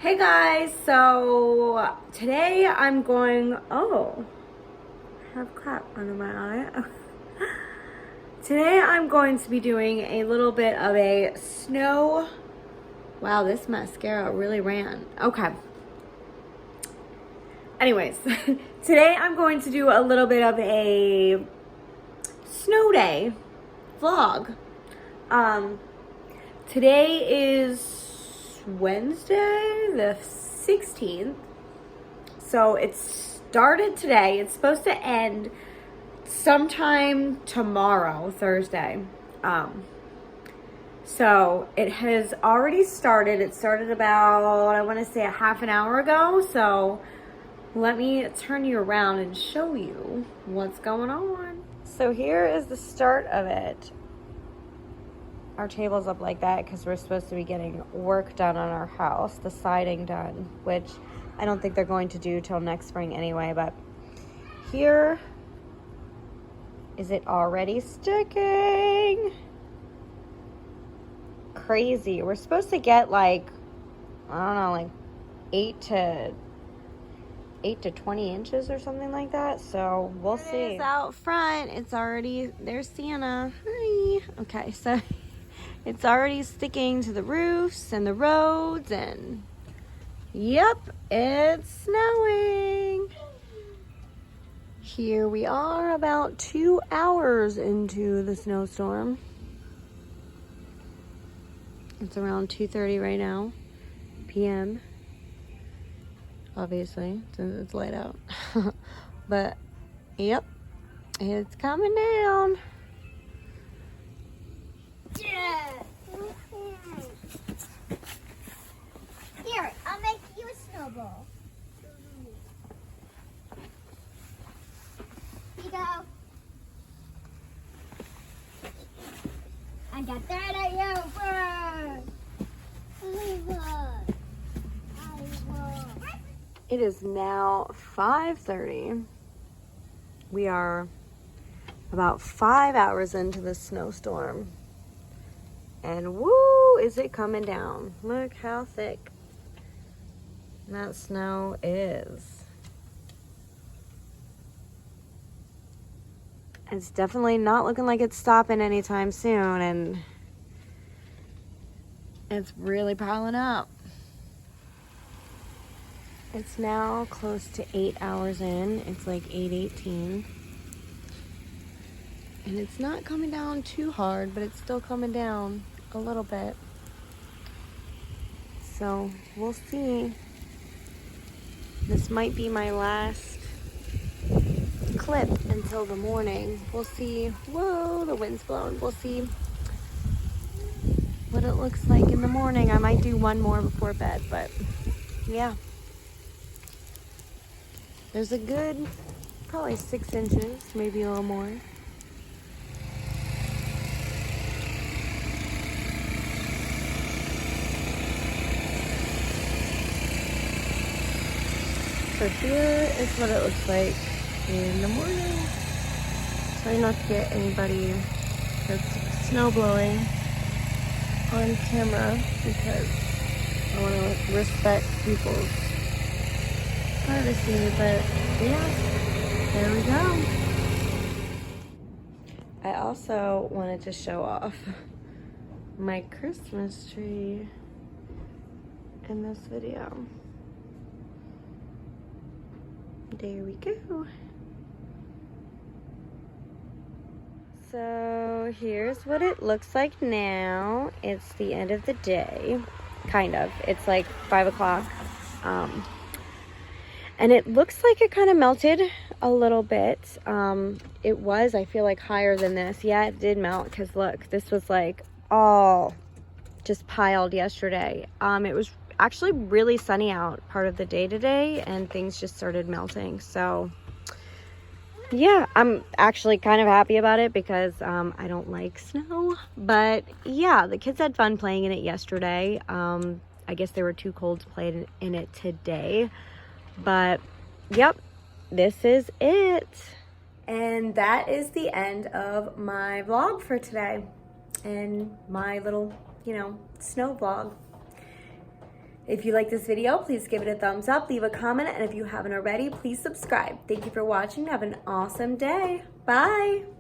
Hey guys, so today I'm going, I have crap under my eye. Today I'm going to be doing a little bit of a wow, this mascara really ran. Okay. Anyways, today I'm going to do a little bit of a snow day vlog. Today is Wednesday, the 16th. So it started today. It's supposed to end sometime tomorrow, Thursday. So it has already started. It started about, I want to say, a half an hour ago. So let me turn you around and show you what's going on. So here is the start of it. Our table's up like that because we're supposed to be getting work done on our house, the siding done, which I don't think they're going to do till next spring anyway, but here is it already sticking. Crazy. We're supposed to get like 8 to 20 inches or something like that, so we'll see. It's out front. It's already, there's Santa. Hi. Okay, so it's already sticking to the roofs and the roads, and yep, it's snowing. Here we are about 2 hours into the snowstorm. It's around 2:30 right now, p.m. Obviously, since it's light out. But, yep, it's coming down. Here, I'll make you a snowball. Here you go. I got that at you first. It is now 5:30. We are about 5 hours into the snowstorm. And woo, is it coming down. Look how thick that snow is. It's definitely not looking like it's stopping anytime soon, and it's really piling up. It's now close to 8 hours in. It's like 8:18. And it's not coming down too hard, but it's still coming down a little bit. So we'll see. This might be my last clip until the morning. We'll see. Whoa, the wind's blowing. We'll see what it looks like in the morning. I might do one more before bed, but yeah. There's a good, probably 6 inches, maybe a little more. So here is what it looks like in the morning. Try not to get anybody that's snow blowing on camera because I want to respect people's privacy, but yeah, there we go. I also wanted to show off my Christmas tree in this video. There we go. So here's what it looks like now. It's the end of the day, kind of. It's like 5 o'clock. And it looks like it kind of melted a little bit. It was, I feel like, higher than this. Yeah, it did melt because look, this was like all just piled yesterday. It was actually really sunny out part of the day today, and things just started melting. So yeah, I'm actually kind of happy about it because I don't like snow. But yeah, the kids had fun playing in it yesterday. I guess they were too cold to play in it today. But yep, this is it. And that is the end of my vlog for today and my little, snow vlog. If you like this video, please give it a thumbs up, leave a comment, and if you haven't already, please subscribe. Thank you for watching. Have an awesome day. Bye.